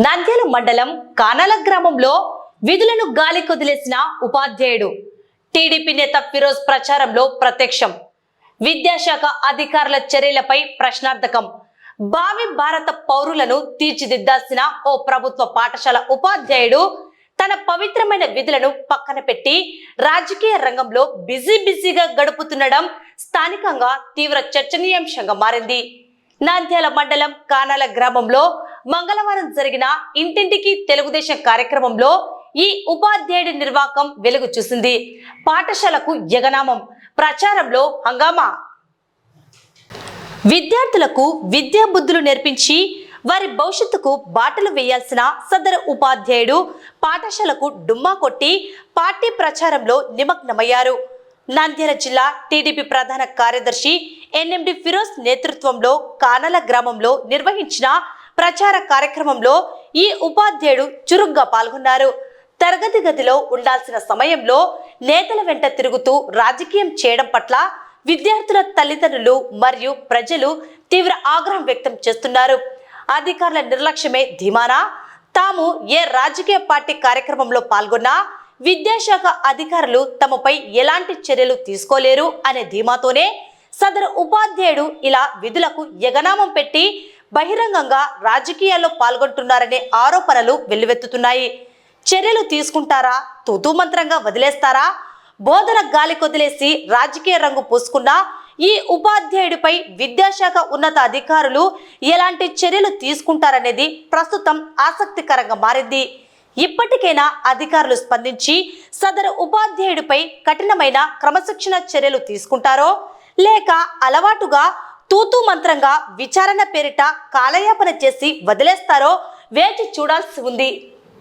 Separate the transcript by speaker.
Speaker 1: నంద్యాల మండలం కానాల గ్రామంలో విధులను గాలి కొదిలేసిన ఉపాధ్యాయుడు టీడీపీ నేత ఫిరోజ్ ప్రచారంలో ప్రత్యక్షం. విద్యాశాఖ అధికారుల చర్యలపై ప్రశ్నార్థకం. భావి భారత పౌరులను తీర్చిదిద్దాల్సిన ఓ ప్రభుత్వ పాఠశాల ఉపాధ్యాయుడు తన పవిత్రమైన విధులను పక్కన పెట్టి రాజకీయ రంగంలో బిజీగా గడుపుతుండడం స్థానికంగా తీవ్ర చర్చనీయాంశంగా మారింది. నంద్యాల మండలం కానాల గ్రామంలో మంగళవారం జరిగిన ఇంటింటికి తెలుగుదేశం కార్యక్రమంలో ఈ ఉపాధ్యాయుడి నిర్వాకం వెలుగు చూసింది. పాఠశాలకు యగనామం, ప్రచారంలో హంగామా. విద్యార్థులకు విద్యా బుద్ధులు నేర్పించి వారి భవిష్యత్తుకు బాటలు వేయాల్సిన సదరు ఉపాధ్యాయుడు పాఠశాలకు డుమ్మా కొట్టి పార్టీ ప్రచారంలో నిమగ్నమయ్యారు. నంద్యాల జిల్లా టీడీపీ ప్రధాన కార్యదర్శి ఎన్ఎండి ఫిరోజ్ నేతృత్వంలో కానాల గ్రామంలో నిర్వహించిన ప్రచార కార్యక్రమంలో ఈ ఉపాధ్యాయుడు చురుగ్గా పాల్గొన్నారు. తరగతి గదిలో ఉండాల్సిన సమయంలో నేతల వెంట తిరుగుతూ రాజకీయం చేయడం పట్ల విద్యార్థుల తల్లిదండ్రులు మరియు ప్రజలు తీవ్ర ఆగ్రహం వ్యక్తం చేస్తున్నారు. అధికారుల నిర్లక్ష్యమే ధీమానా? తాము ఏ రాజకీయ పార్టీ కార్యక్రమంలో పాల్గొన్నా విద్యాశాఖ అధికారులు తమపై ఎలాంటి చర్యలు తీసుకోలేరు అనే ధీమాతోనే సదరు ఉపాధ్యాయుడు ఇలా విధులకు యగనామం పెట్టి బహిరంగంగా రాజకీయాల్లో పాల్గొంటున్నారనే ఆరోపణలు వెల్లువెత్తుతున్నాయి. చర్యలు తీసుకుంటారా, తూతూ మంత్రంగా వదిలేస్తారా? బోధన గాలి కొదిలేసి రాజకీయ రంగు పూసుకున్న ఈ ఉపాధ్యాయుడిపై విద్యాశాఖ ఉన్నత అధికారులు ఎలాంటి చర్యలు తీసుకుంటారనేది ప్రస్తుతం ఆసక్తికరంగా మారింది. ఇప్పటికైనా అధికారులు స్పందించి సదరు ఉపాధ్యాయుడిపై కఠినమైన క్రమశిక్షణ చర్యలు తీసుకుంటారో లేక అలవాటుగా తూతూ మంత్రంగా విచారణ పేరిట కాలయాపన చేసి వదిలేస్తారో వేచి చూడాల్సి ఉంది.